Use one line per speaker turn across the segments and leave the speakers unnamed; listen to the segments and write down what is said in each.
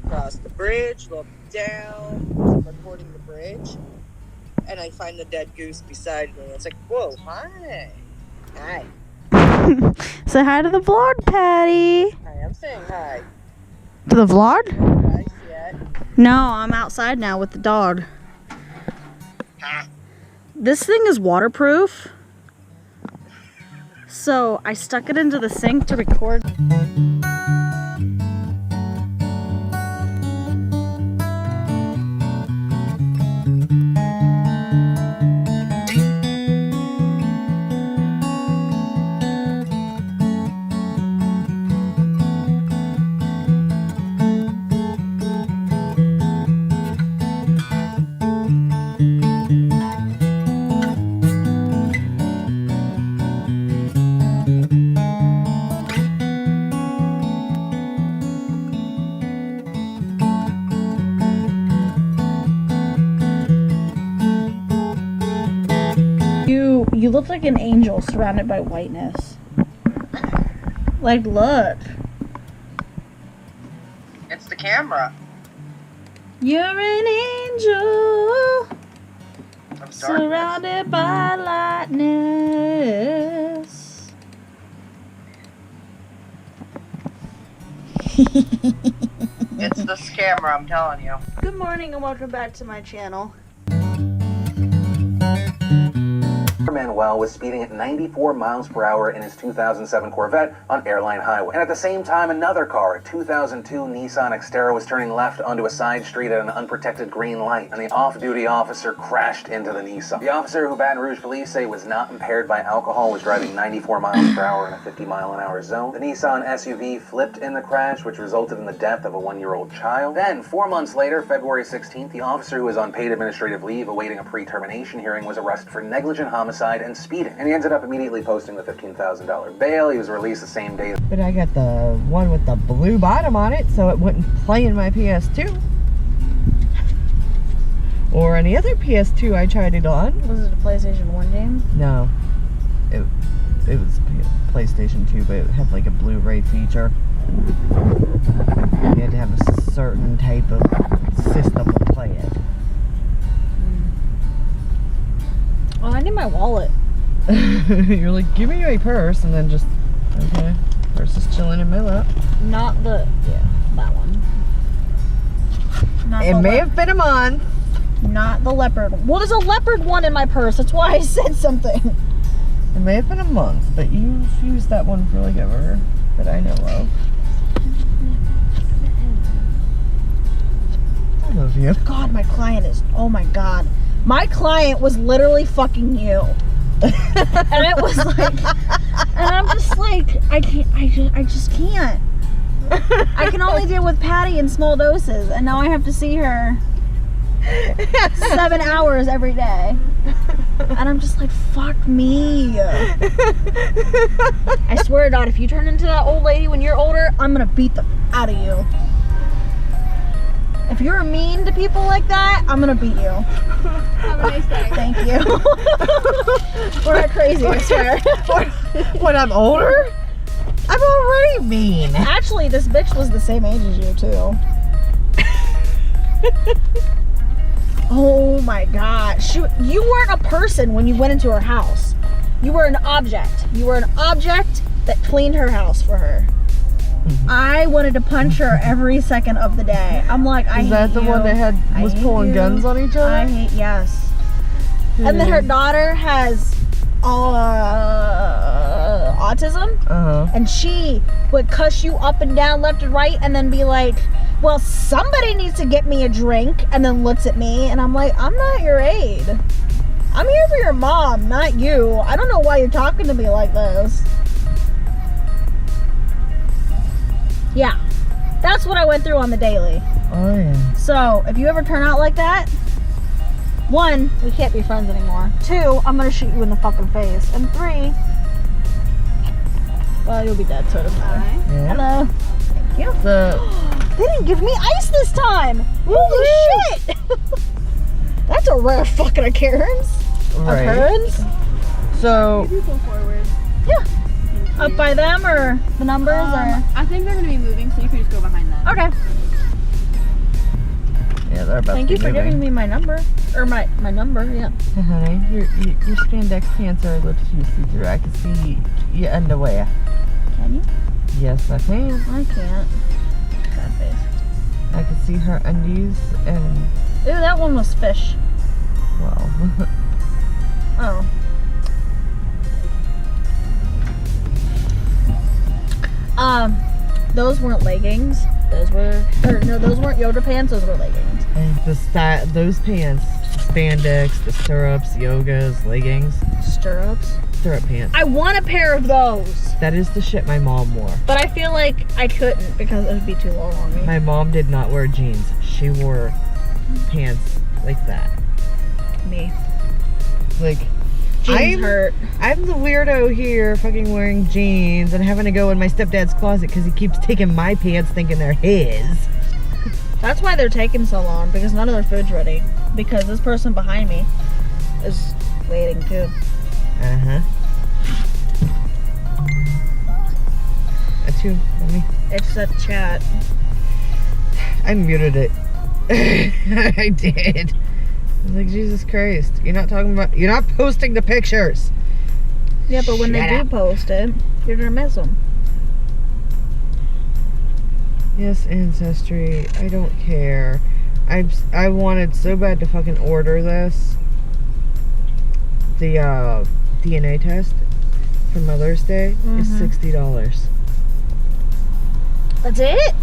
across the bridge, look down, I'm recording the bridge, and I find the dead goose beside me. It's like, whoa, hi. Hi.
Say hi to the vlog, Patty.
I am saying hi.
To the vlog?
No dice yet.
No, I'm outside now with the dog. This thing is waterproof. So I stuck it into the sink to record. You look like an angel surrounded by whiteness. Like, look.
It's the camera.
You're an angel surrounded by lightness.
It's this camera, I'm telling you.
Good morning and welcome back to my channel.
Manuel was speeding at 94 miles per hour in his 2007 Corvette on Airline Highway. And at the same time, another car, a 2002 Nissan Xterra, was turning left onto a side street at an unprotected green light, and the off-duty officer crashed into the Nissan. The officer, who Baton Rouge police say was not impaired by alcohol, was driving 94 miles per hour in a 50-mile-an-hour zone. The Nissan SUV flipped in the crash, which resulted in the death of a 1-year-old child. Then, 4 months later, February 16th, the officer who was on paid administrative leave awaiting a pre-termination hearing was arrested for negligent homicide and speeding, and he ended up immediately posting the $15,000 bail. He was released the same day.
But I got the one with the blue bottom on it, so it wouldn't play in my PS2 or any other PS2 I tried it on.
Was it a PlayStation 1 game?
No, it was PlayStation 2, but it had like a Blu-ray feature. You had to have a certain type of system to play it.
Oh, I need my wallet.
You're like, give me my purse, and then just, okay, purse is chilling in my lap.
Not the, yeah, that one. Not
It may have been a month.
Not the leopard. Well, there's a leopard one in my purse. That's why I said something.
It may have been a month, but you've used that one for like ever that I know of. I love you.
God, my client is, oh my God. My client was literally fucking you. And it was like, and I'm just like, I just can't. I can only deal with Patty in small doses, and now I have to see her 7 hours every day. And I'm just like, fuck me. I swear to God, if you turn into that old lady when you're older, I'm gonna beat the out of you. If you're mean to people like that, I'm gonna beat you.
Have a nice day.
Thank you. We're not crazy, I swear.
When I'm older? I'm already mean.
Actually, this bitch was the same age as you, too. Oh my God. You weren't a person when you went into her house. You were an object. You were an object that cleaned her house for her. I wanted to punch her every second of the day. I'm like, I hate you.
Is that the one that was pulling guns on each other?
I hate, yes. And then her daughter has autism. And she would cuss you up and down, left and right, and then be like, well, somebody needs to get me a drink, and then looks at me, and I'm like, I'm not your aide. I'm here for your mom, not you. I don't know why you're talking to me like this. Yeah, that's what I went through on the daily.
Oh, yeah.
So, if you ever turn out like that, 1, we can't be friends anymore. 2, I'm gonna shoot you in the fucking face. And 3, well, you'll be dead, so it doesn't matter.
Yeah.
Hello. Thank you.
So,
they didn't give me ice this time. Holy shit. That's a rare fucking occurrence.
right.
Occurrence.
So,
Maybe pull forward.
Yeah. Up by them or the numbers or?
I think they're gonna be moving, so you can just go behind them.
Okay.
are about
Thank
to
you
be
for giving
moving.
me my number. Or my number, yeah.
Hey, honey, your spandex pants are a little too see-through. I can see your underwear.
Can you?
Yes, I can.
I can't. That face.
I can see her undies and,
Ew, that one was fish.
well,
Oh. Those weren't leggings. Those were, those weren't Yoda pants. Those were leggings.
and those pants, spandex, the stirrups, yogas, leggings,
Stirrups.
stirrup pants.
I want a pair of those,
That is the shit my mom wore.
but I feel like I couldn't because it would be too long on me.
My mom did not wear jeans. She wore pants like that.
Me.
Like,
Jeans hurt.
I'm the weirdo here fucking wearing jeans and having to go in my stepdad's closet because he keeps taking my pants thinking they're his.
That's why they're taking so long, because none of their food's ready. Because this person behind me is waiting too.
Uh-huh. Let me.
It's a chat.
I muted it. I did. I was like, Jesus Christ. You're not posting the pictures.
Yeah, but when they
Shut
do
up.
post it, you're gonna miss them.
Yes, Ancestry. I don't care. I wanted so bad to fucking order this. The DNA test for Mother's Day is $60.
That's it?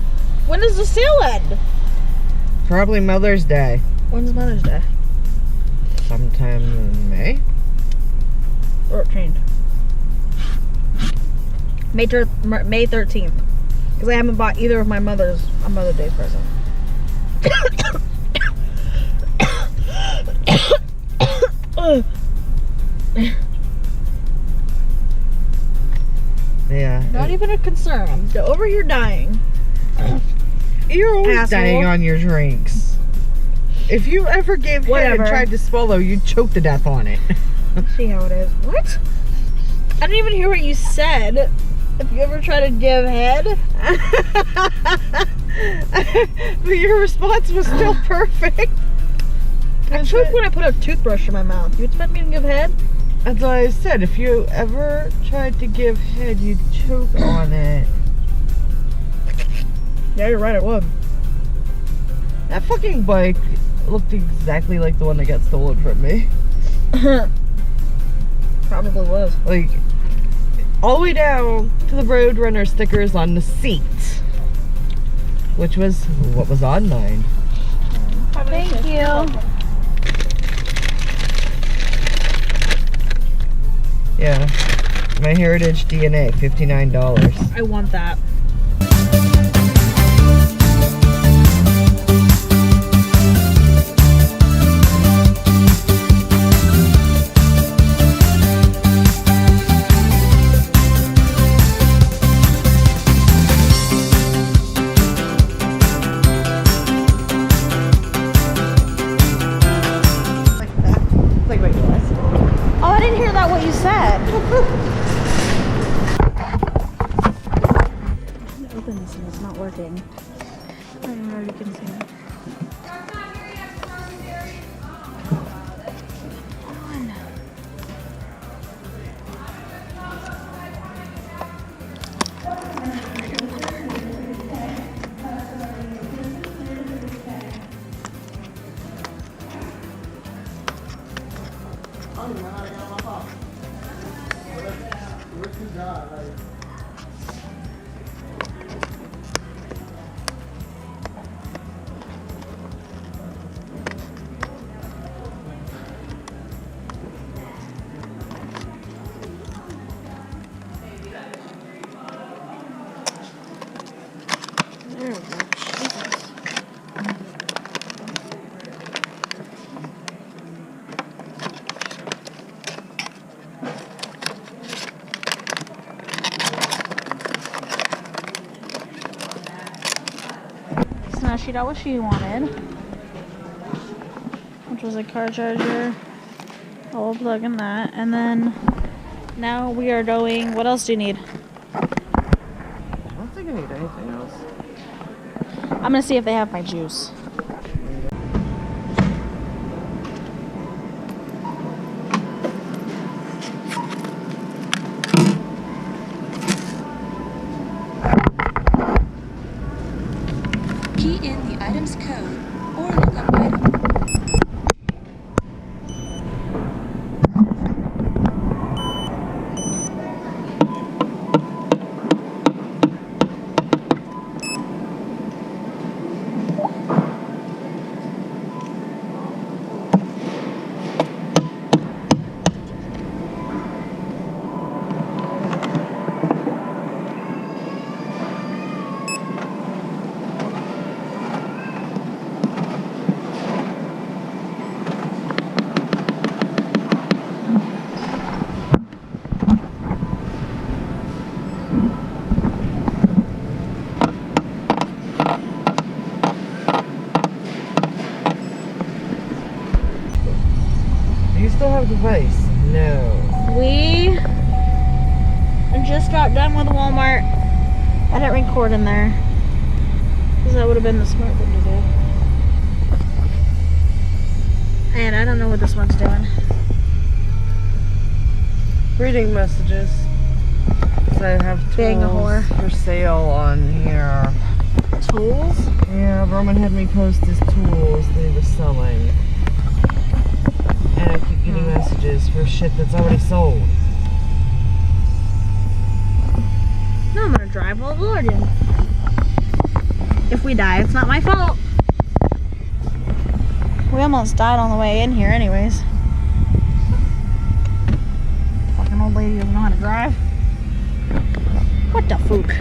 When does the sale end?
Probably Mother's Day.
When's Mother's Day?
Sometime in May.
13th. May 13th. Because I haven't bought either of my mother's a Mother's Day present.
Yeah.
Not even a concern. I'm over here dying.
You're always
Asshole.
dying on your drinks. If you ever gave head
Whatever.
and tried to swallow, you'd choke to death on it.
Let's see how it is. What? I didn't even hear what you said. If you ever try to give head.
But your response was still perfect.
I choke when I put a toothbrush in my mouth. You expect me to give head?
That's what I said. If you ever tried to give head, you'd choke on it.
Yeah, you're right, I would.
That fucking bike looked exactly like the one that got stolen from me.
Probably was.
Like, all the way down to the Roadrunner stickers on the seat. Which was what was on mine.
Thank you.
Yeah. My Heritage DNA, $59.
I want that.
Like my glass.
Oh, I didn't hear that what you said. Open this and it's not working. I don't know if you can see it. There we go. Jesus. So now she got what she wanted, which was a car charger, a little plug in that, and then now we are going. What else do you need?
I don't think I need anything else.
I'm gonna see if they have my juice.
Key in the item's code or look up item.
Do you still have the device? No.
We just got done with Walmart. I didn't record in there. Because that would have been the smart thing to do. And I don't know what this one's doing.
Reading messages. So I have
Being a whore.
tools for sale on here.
Tools?
Yeah, Roman had me post his tools that he was selling. And I keep getting messages for shit that's already sold.
No, I'm gonna drive while vlogging. If we die, it's not my fault. We almost died on the way in here anyways. Fucking old lady doesn't know how to drive. What the fuck?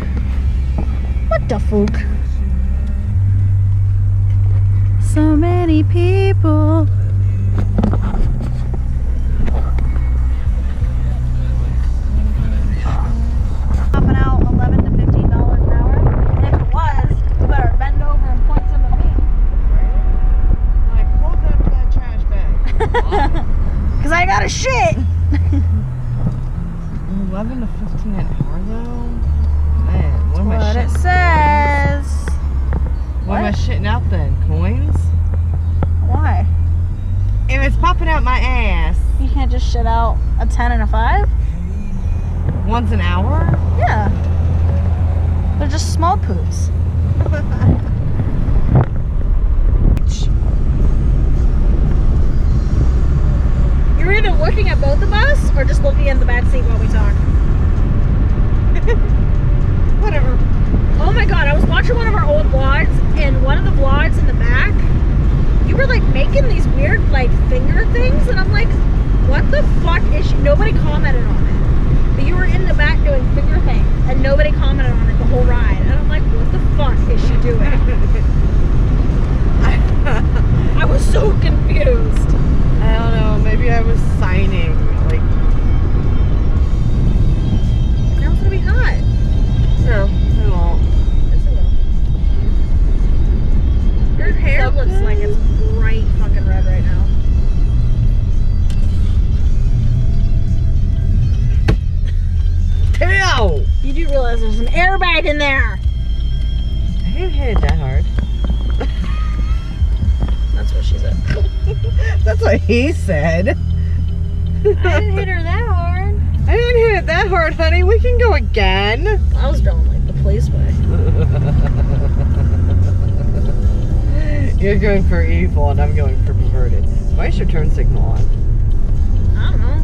What the fuck? So many people. Popping out $11 to $15 an hour. And if it was, you better bend over and point some at me.
Like, hold up that trash bag.
Cause I got a shit.
11 to 15 an hour though? Man, what am I
What it
shitting?
says.
What am I
What?
shitting out then? Coins?
Why?
If it's popping out my ass
You can't just shit out a 10 and a 5?
once an hour?
Yeah. They're just small poops. You're either looking at both of us or just looking in the back seat while we talk.
Whatever.
Oh my god, I was watching one of our old vlogs, and one of the vlogs in the back, you were like making these weird like finger things, and I'm like, what the fuck is she? Nobody commented on it. But you were in the back doing finger things, and nobody commented on it the whole ride. And I'm like, what the fuck is she doing? I was so confused.
I don't know, maybe I was signing, like,
Now it's gonna be hot.
no, I won't.
Yes, it will. Your hair looks like it's bright fucking red right now.
Ew!
You do realize there's an airbag in there.
I didn't hit it that hard.
That's what she said.
That's what he said.
I didn't hit her that hard.
I didn't hit it that hard, honey. We can go again.
I was going like the police way.
You're going for evil and I'm going for perverted. Why is your turn signal on?
I don't know.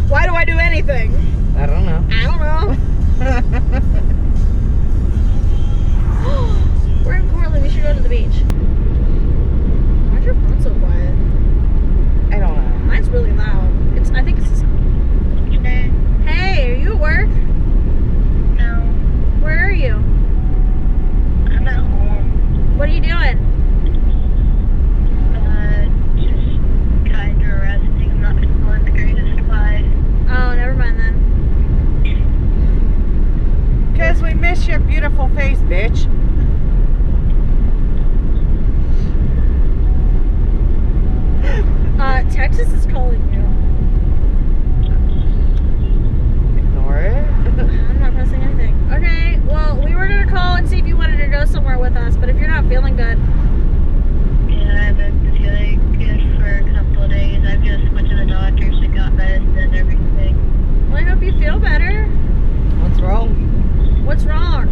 Why do I do anything?
I don't know.
I don't know. We're in Portland. We should go to the beach. Why's your phone so quiet?
I don't know.
Mine's really loud. I think it's. Hey, are you at work?
No,
Where are you?
I'm at home.
What are you doing?
Just kind of resting. I'm not feeling the greatest vibe.
Oh, never mind then.
Because we miss your beautiful face, bitch.
Texas is calling you.
Ignore it.
I'm not pressing anything. Okay, well, we were gonna call and see if you wanted to go somewhere with us, but if you're not feeling good.
Yeah, I've been feeling good for a couple of days. I've just went to the doctors and got medicine and everything.
Well, I hope you feel better.
What's wrong?
What's wrong?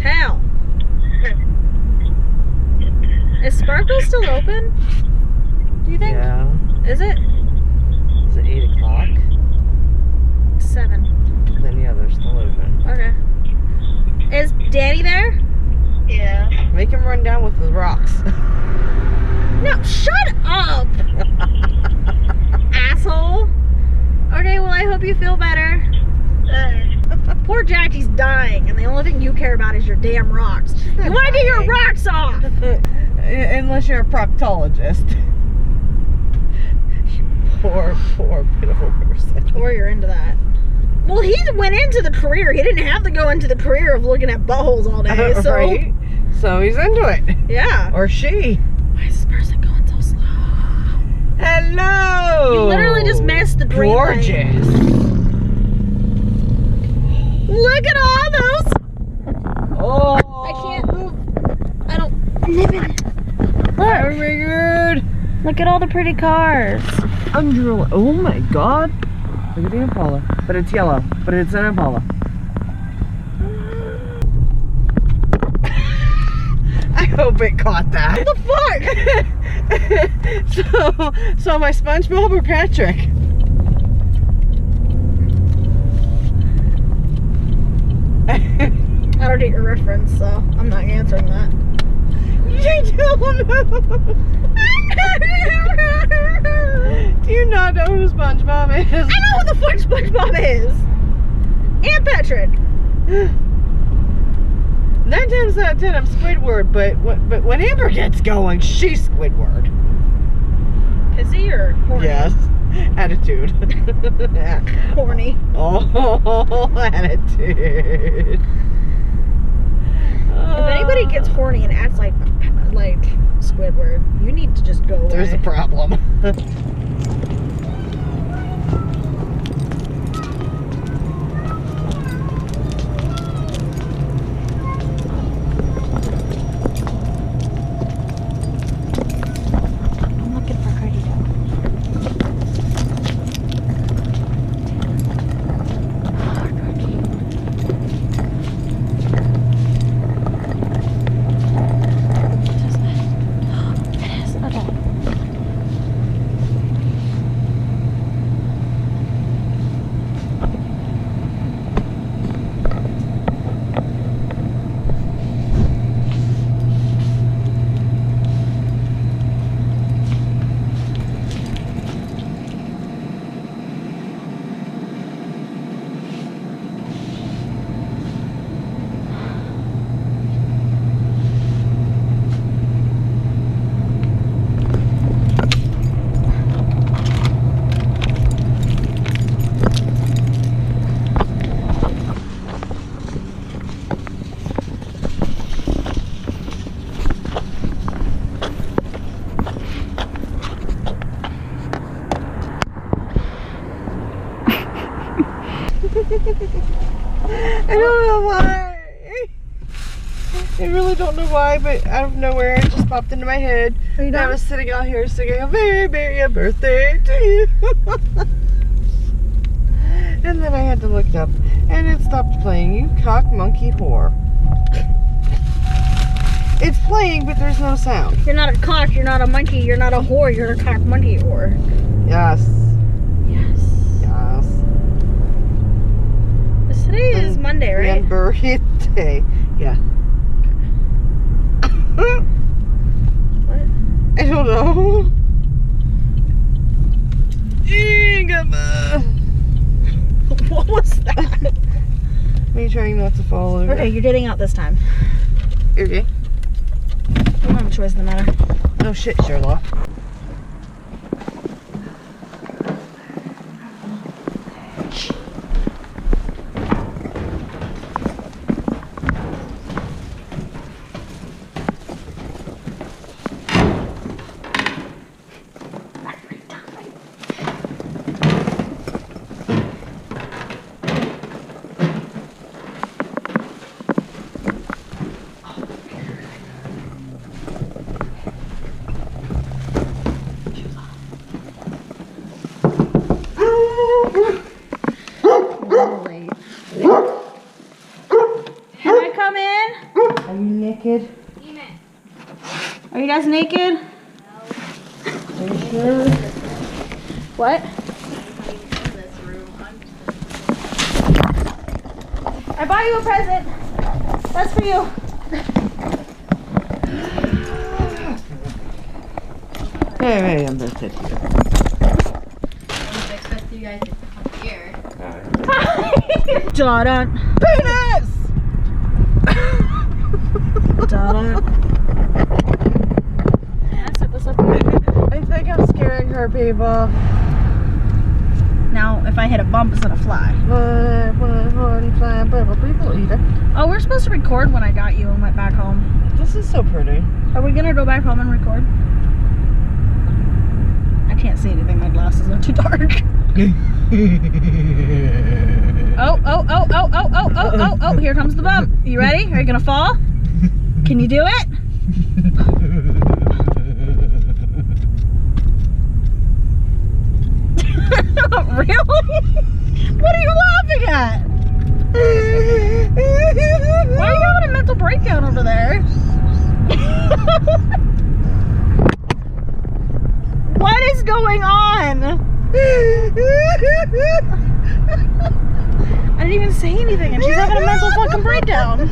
tell. Is Sparkle still open? Do you think?
Yeah.
Is it?
Is it 8 o'clock?
7.
Then yeah, they're still open.
Okay. Is Danny there?
Yeah.
Make him run down with the rocks.
No, shut up! Asshole. Okay, well, I hope you feel better. Poor Jackie's dying, and the only thing you care about is your damn rocks. You want to get your rocks off!
Unless you're a proctologist. You poor, pitiful person.
Or you're into that. Well, he went into the career. He didn't have to go into the career of looking at buttholes all day, so...
Right? So he's into it.
Yeah.
Or she.
Why is this person going so slow?
Hello!
You literally just missed the green light.
Gorgeous.
Look at all those...
Oh.
I can't move. I don't... Nip it. Look.
Very good.
Look at all the pretty cars.
Undrilla. Oh my god. Look at the Impala. But it's yellow. But it's an Impala. I hope it caught that.
What the
fuck? so my SpongeBob or Patrick?
I don't get your reference, so I'm not answering that.
You don't know. Do you not know who SpongeBob is?
I know who the fuck SpongeBob is! And Patrick!
9 times out of 10 I'm Squidward, but when Amber gets going, she's Squidward.
Pissy or horny?
Yes. Attitude.
Horny.
Oh, attitude.
If anybody gets horny and acts like Squidward, you need to just go away.
There's a problem.
I'm looking for Cardi down. It is. Okay.
I don't know why. I really don't know why, but out of nowhere it just popped into my head.
Are you
And I
done?
was sitting out here singing a very merry birthday to you. And then I had to look it up and it stopped playing. You cock monkey whore. It's playing, but there's no sound.
You're not a cock, you're not a monkey, you're not a whore, you're a cock monkey whore.
Yes.
Yes.
Yes.
Today is Monday, right?
And birthday. Yeah.
What?
I don't know.
What was that?
Me trying not to fall over.
Okay, you're getting out this time.
You're okay.
I don't have a choice in the matter.
No shit, Sherlock. Are you naked?
Are you guys naked?
Are you sure?
What? I bought you a present. That's for you.
Hey, I'm gonna sit here.
Expect you guys to come here.
Dun
Penis!
dun. Can I set this up here?
I think I'm scaring her, people.
Now, if I hit a bump, it's gonna fly.
People eat it.
Oh, we're supposed to record when I got you and went back home.
This is so pretty.
Are we gonna go back home and record? I can't see anything. My glasses are too dark. Oh, here comes the bump. You ready? Are you gonna fall? Can you do it? Really? What are you laughing at? Why are you having a mental breakdown over there? What is going on? I didn't even say anything and she's having a mental fucking breakdown.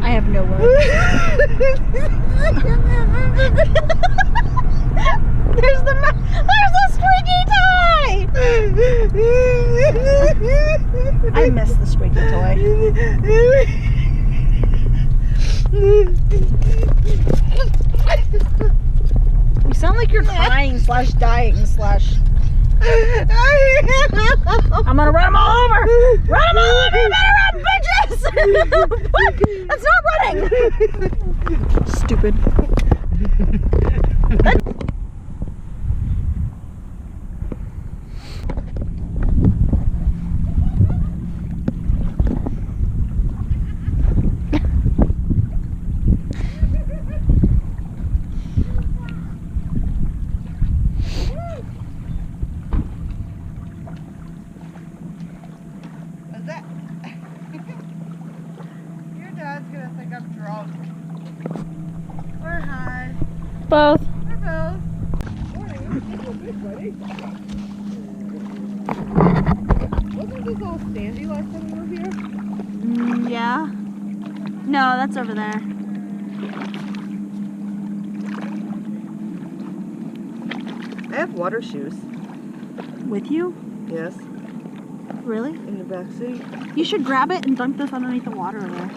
I have no words. There's the squeaky toy! I miss the squeaky toy. You sound like you're crying / dying / I'm gonna run them all over! Run them all over! You better run, bitches! What? That's not running! Stupid.
What's that? Your dad's gonna think I'm drunk. We're high.
Both.
We're both. Wasn't this all sandy last time we were here?
Yeah. No, that's over there.
I have water shoes.
With you?
Yes.
Really?
In the back seat.
You should grab it and dunk this underneath the water over there.